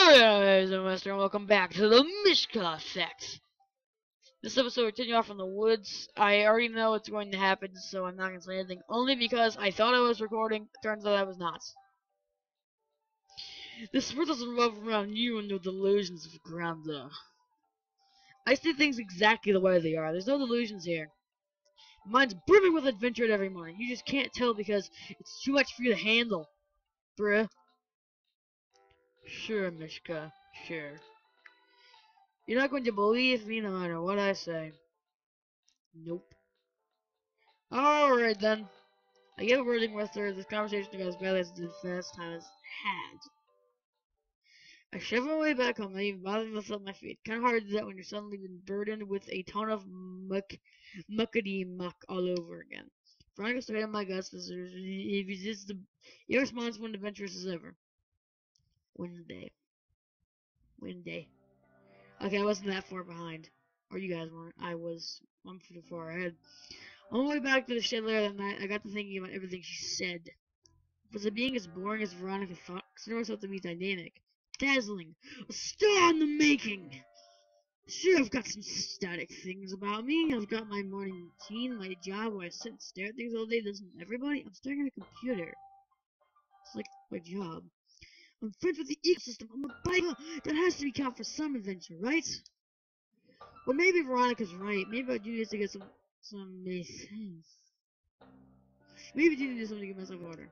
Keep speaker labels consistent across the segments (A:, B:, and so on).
A: Hello, Mister, and welcome back to the Miska effect. This episode, we're taking off from the woods. I already know what's going to happen, so I'm not going to say anything. Only because I thought I was recording. Turns out I was not. This world doesn't revolve around you and the delusions of grandeur. I see things exactly the way they are. There's no delusions here. Mine's brimming with adventure every morning. You just can't tell because it's too much for you to handle, bruh. Sure, Mishka. Sure. You're not going to believe me no matter what I say. Nope. Alright then. I gave a wording with her. This conversation got as badly as the first time as had. I shoved my way back home, not even bothering to lift up my feet. Kinda hard to do that when you're suddenly been burdened with a ton of muckety muck all over again. Veronica straight on my guts, if he's just the irresponsible and adventurous as ever. Wednesday. Okay, I wasn't that far behind. Or you guys weren't. I'm pretty far ahead. On my way back to the shed later that night, I got to thinking about everything she said. Was it being as boring as Veronica thought? Consider myself to be dynamic, dazzling, a star in the making. Sure, I've got some static things about me. I've got my morning routine, my job where I sit and stare at things all day. Doesn't everybody? I'm staring at a computer. It's like my job. I'm friends with the ecosystem. I'm a biker. That has to be count for some adventure, right? Well, maybe Veronica's right. Maybe I do need to get some maybe I do need to do something to get myself in order.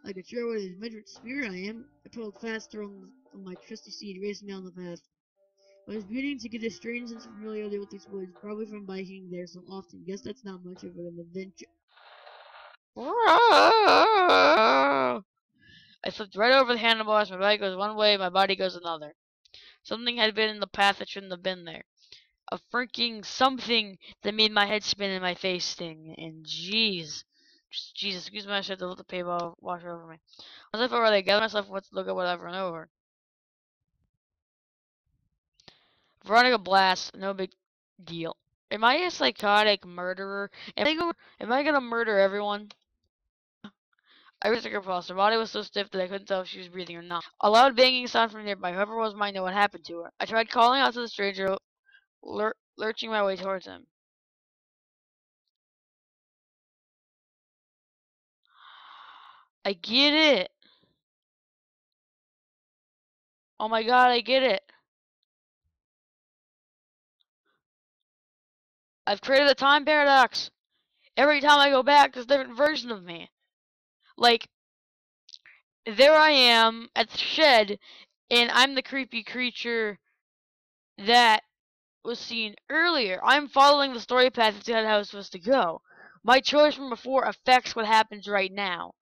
A: Like a true with adventurous spirit I am, I pedaled faster on my trusty steed, racing down the path. I was beginning to get a strange sense of familiarity with these woods, probably from biking there so often. Guess that's not much of an adventure. I flipped right over the handlebars. My bike goes one way, my body goes another. Something had been in the path that shouldn't have been there. A freaking something that made my head spin and my face sting. And jeez. Jesus, excuse me, I should have to let the paper wash over me. Once I felt ready, I gathered myself to look at what I've run over. Veronica Blast, no big deal. Am I a psychotic murderer? Am I gonna murder everyone? I reached her pulse. Her body was so stiff that I couldn't tell if she was breathing or not. A loud banging sound from nearby. Whoever was might know what happened to her. I tried calling out to the stranger, lurching my way towards him. I get it. Oh my god, I get it. I've created a time paradox. Every time I go back, there's a different version of me. Like, there I am at the shed, and I'm the creepy creature that was seen earlier. I'm following the story path to see how it's supposed to go. My choice from before affects what happens right now.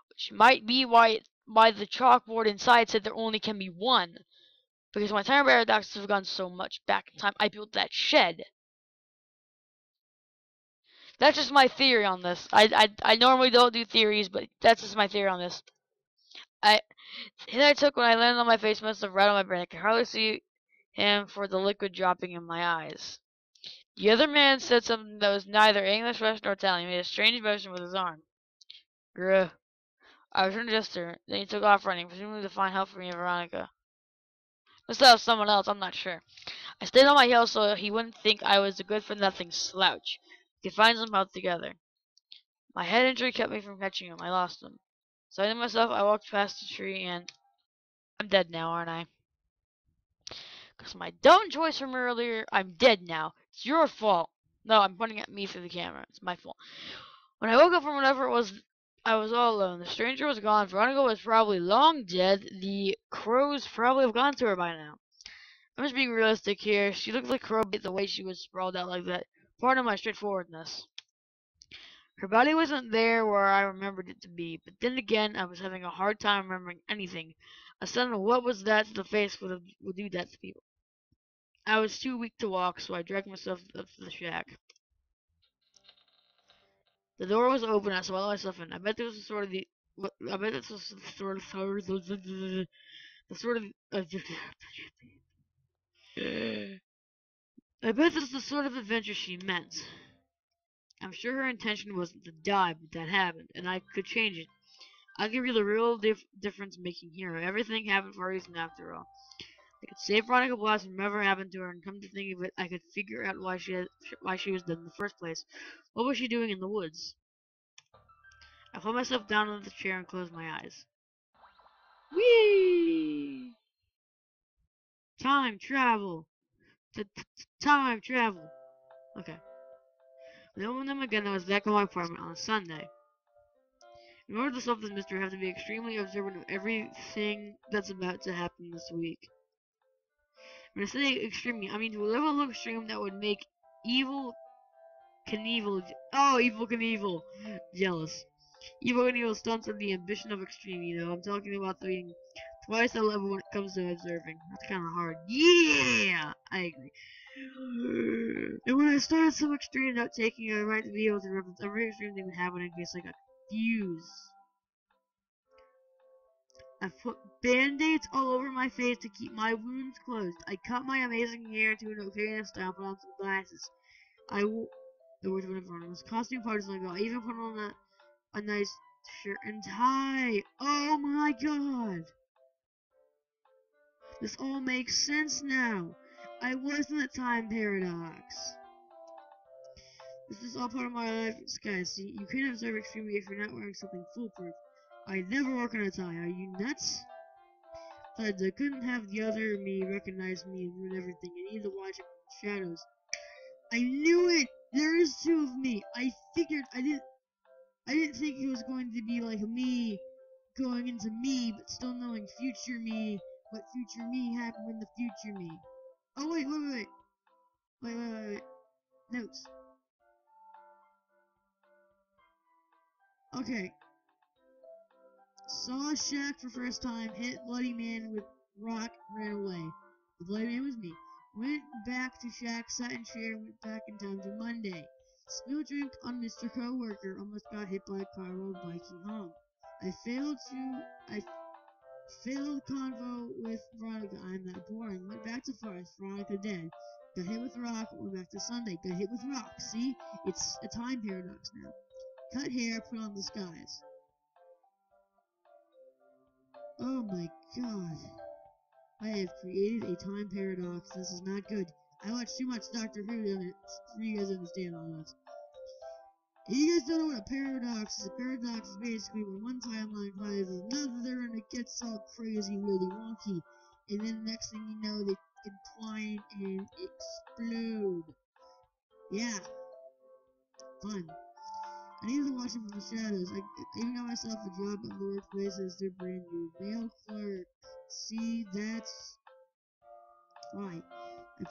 A: Which might be why the chalkboard inside said there only can be one. Because my time paradoxes have gone so much back in time, I built that shed. That's just my theory on this. I normally don't do theories, but that's just my theory on this. The hit I took when I landed on my face must have rattled my brain. I could hardly see him for the liquid dropping in my eyes. The other man said something that was neither English, Russian, nor Italian. He made a strange motion with his arm. Grr. I returned to gesture. Then he took off running, presumably to find help for me and Veronica. Must have someone else, I'm not sure. I stayed on my heels so he wouldn't think I was a good-for-nothing slouch. We could find some help together. My head injury kept me from catching him. I lost him. Saying to myself, I walked past the tree and... I'm dead now, aren't I? Because my dumb choice from earlier, I'm dead now. It's your fault. No, I'm pointing at me through the camera. It's my fault. When I woke up from whatever it was, I was all alone. The stranger was gone. Veronica was probably long dead. The crows probably have gone to her by now. I'm just being realistic here. She looked like a crow the way she was sprawled out like that. Pardon my straightforwardness. Her body wasn't there where I remembered it to be, but then again, I was having a hard time remembering anything. A sudden, what was that to the face would do that to people. I was too weak to walk, so I dragged myself up to the shack. The door was open. I swallowed myself in. I bet this was sort of the. I bet this was the sort of. I bet this is the sort of adventure she meant. I'm sure her intention wasn't to die, but that happened, and I could change it. I'll give you the real difference-making hero. Everything happened for a reason after all. I could save Veronica Blast from whatever happened to her, and come to think of it, I could figure out why she was dead in the first place. What was she doing in the woods? I put myself down on the chair and closed my eyes. Whee! Time travel! Time travel! Okay. Then when I'm again, I was back in my apartment on a Sunday. In order to solve this mystery, I have to be extremely observant of everything that's about to happen this week. When I say extremely, I mean to a level of extreme that would make Evil Evil Knievel jealous. Evil Knievel stunts on the ambition of extreme, you know. I'm talking about being twice the level when it comes to observing. That's kind of hard. Yeah! I agree. And when I started some extreme note taking, I might be able to reference every extreme thing that happened in case I got confused. I put band-aids all over my face to keep my wounds closed. I cut my amazing hair to an okay enough style, put on some glasses. I wore was costume parties like that. I even put on a nice shirt and tie. Oh my god! This all makes sense now. I was in a time paradox. This is all part of my life, guys. See, you can't observe extremely if you're not wearing something foolproof. I never work on a tie. Are you nuts? Besides, I couldn't have the other me recognize me and ruin everything. I need to watch it from the shadows. I knew it! There is two of me. I figured I didn't think it was going to be like me going into me, but still knowing future me, what future me happened in the future me. Oh wait. Notes. Okay. Saw Shaq for first time, hit Bloody Man with rock, ran away. The Bloody Man was me. Went back to Shaq, sat in chair, went back in time to Monday. Spilled drink on Mr. Coworker, almost got hit by a car while biking home. I failed convo with Veronica, I'm that boring. Went back to Forest, Veronica dead. Got hit with rock, went back to Sunday, got hit with rock. See? It's a time paradox now. Cut hair, put on disguise. Oh my god. I have created a time paradox. This is not good. I watch too much Doctor Who for you guys to understand all this. If you guys don't know what a paradox is, a paradox is basically when one timeline collides with another and it gets all crazy, really wonky. And then the next thing you know, they entwine and explode. Yeah. Fun. I need to watch it from the shadows. I even got myself a job at the workplace as their brand new mail clerk. See, that's why. I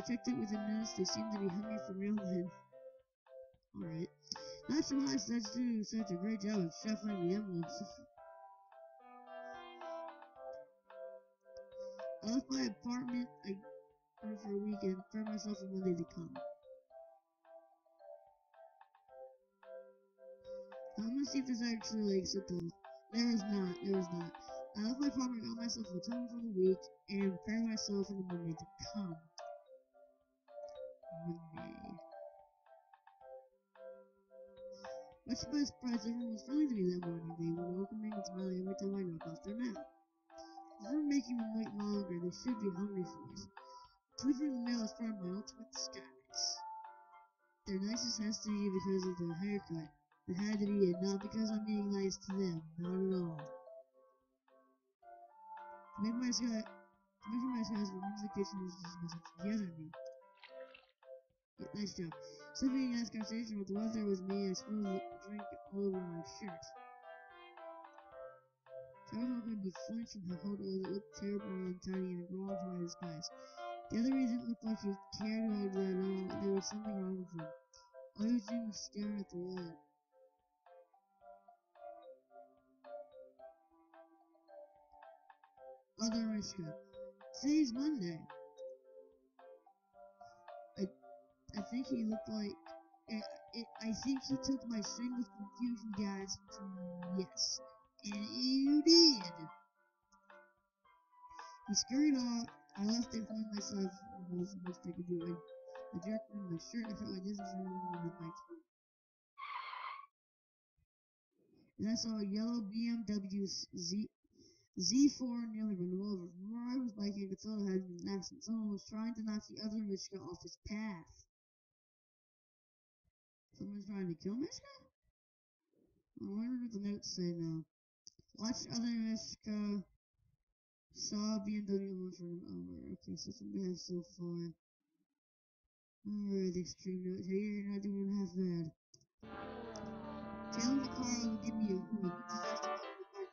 A: checked it with a nurse. They seem to be hungry for mailmen. Alright. Not so much. That's doing such a great job of shuffling the envelopes. I left my apartment. I went for a weekend. Found myself on Monday to come. I'm gonna see if there's actually like something. There is not. I left my apartment, got myself a hotel for the week, and prepared myself for the Monday to come. Monday. Much to my surprise, everyone was friendly to me that morning. They were welcoming and smiling every time I knocked off their mail. If we're making them wait longer, they should be hungry for us. Delivering the mail is part of my ultimate disguise. Their nicest has to be because of their haircut. It had to be it, not because I'm being nice to them. Not at all. To make my disguise for the kitchen is just a message to the other me. Yeah, nice job. Slipping in a nice conversation with the weather was me. I spilled the drink all over my shirt. So I was not going to be flinched from how cold it was. It looked terrible and tiny and wrong for my disguise. The other reason it looked like he cared about it at all. There was something wrong with him. All he was doing was staring at the wall. Other Miska. Today's Monday. I think he looked like. I think he took my string of confusion gas. Yes. And you did. He scurried off. I left it feeling myself. It was the most I could do. I jerked from my shirt. I felt my distance from him with my teeth.
B: and I saw a yellow BMW Z4 nearly run him over. From where I was biking, I could tell it had been an accident. Someone was trying to knock the other Miska off his path. Someone's trying to kill Miska? I wonder what the notes say now. Watch other Miska. Saw BMW almost run him over. Okay, so that's what we have so far. Alright, the extreme note here. You're not doing half bad. Tailing the car will give me a hood. This is just about the car.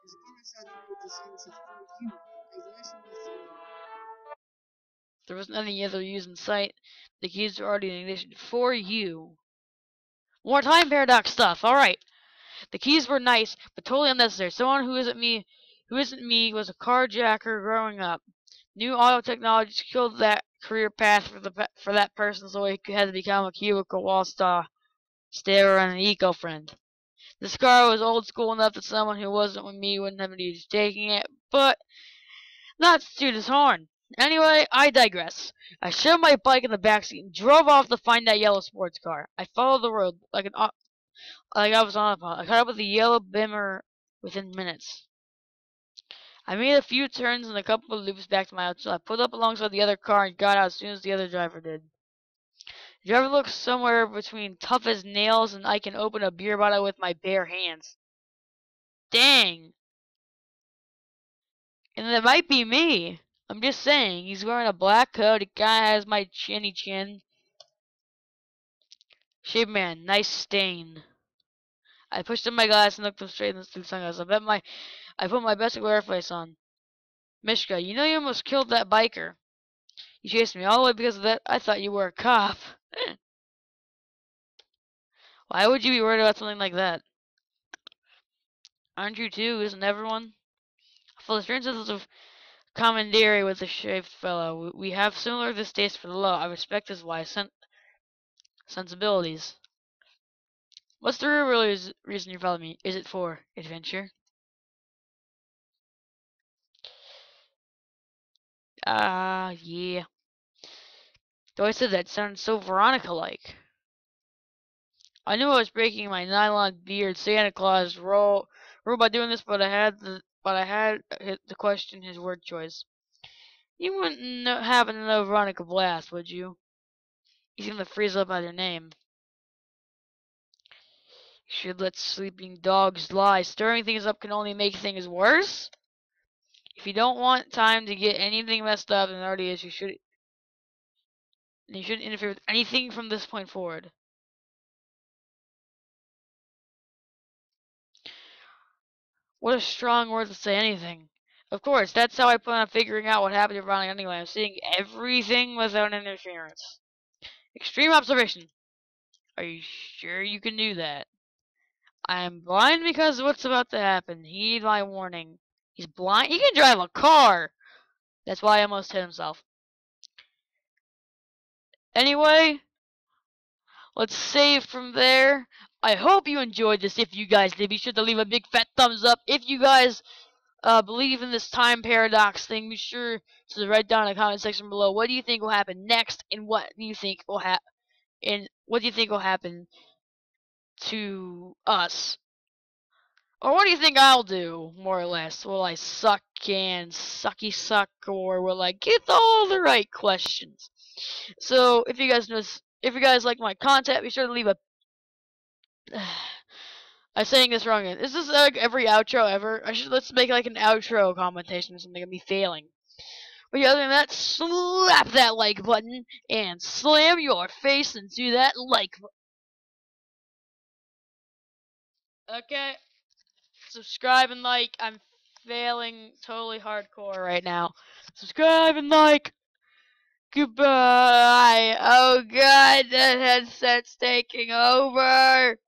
B: There's a car inside the road with the sign that says for you. I glanced from the floor.
A: There wasn't any other use in sight. The keys were already in ignition for you. More time paradox stuff. All right. The keys were nice, but totally unnecessary. Someone who isn't me was a carjacker growing up. New auto technology killed that career path for that person, so he had to become a cubicle wall starer and an eco-friend. This car was old school enough that someone who wasn't with me wouldn't have any use taking it, but not to toot his horn. Anyway, I digress. I shoved my bike in the backseat and drove off to find that yellow sports car. I followed the road like I was on a pot. I caught up with the yellow bimmer within minutes. I made a few turns and a couple of loops back to my house. I pulled up alongside the other car and got out as soon as the other driver did. The driver looked somewhere between tough as nails and I can open a beer bottle with my bare hands. Dang! And it might be me. I'm just saying. He's wearing a black coat. The guy has my chinny chin. Shape man, nice stain. I pushed in my glass and looked him straight in the sunglasses. I put my best glare face on. Mishka, you know you almost killed that biker. You chased me all the way because of that. I thought you were a cop. Why would you be worried about something like that? Aren't you too? Isn't everyone? For the strangeness of commandery with the shaved fellow, we have similar distaste for the law. I respect his wise sensibilities. What's the real reason you followed me? Is it for adventure? Yeah. Though I said that sounded so Veronica-like. I knew I was breaking my nylon beard Santa Claus rule by doing this, but I had to question his word choice. You wouldn't happen to know Veronica Blast, would you? You seem to freeze up at her name. You should let sleeping dogs lie. Stirring things up can only make things worse. If you don't want time to get anything messed up than it already is, you shouldn't interfere with anything from this point forward. What a strong word to say anything. Of course, that's how I plan on figuring out what happened to Ronnie anyway. I'm seeing everything without interference. Extreme observation. Are you sure you can do that? I am blind because of what's about to happen. Heed my warning. He's blind? He can drive a car! That's why he almost hit himself. Anyway, let's save from there. I hope you enjoyed this. If you guys did, be sure to leave a big fat thumbs up. If you guys believe in this time paradox thing, be sure to write down in the comment section below what do you think will happen next and what do you think will happen to us. Or what do you think I'll do, more or less? Will I suck and sucky suck, or will I get all the right questions? So if you guys like my content, be sure to leave a I'm saying this wrong. Is this like every outro ever? Let's make like an outro commentation or something of me failing. But yeah, other than that, slap that like button and slam your face into that like button. Okay? Subscribe and like. I'm failing totally hardcore right now. Subscribe and like. Goodbye. Oh god, the headset's taking over.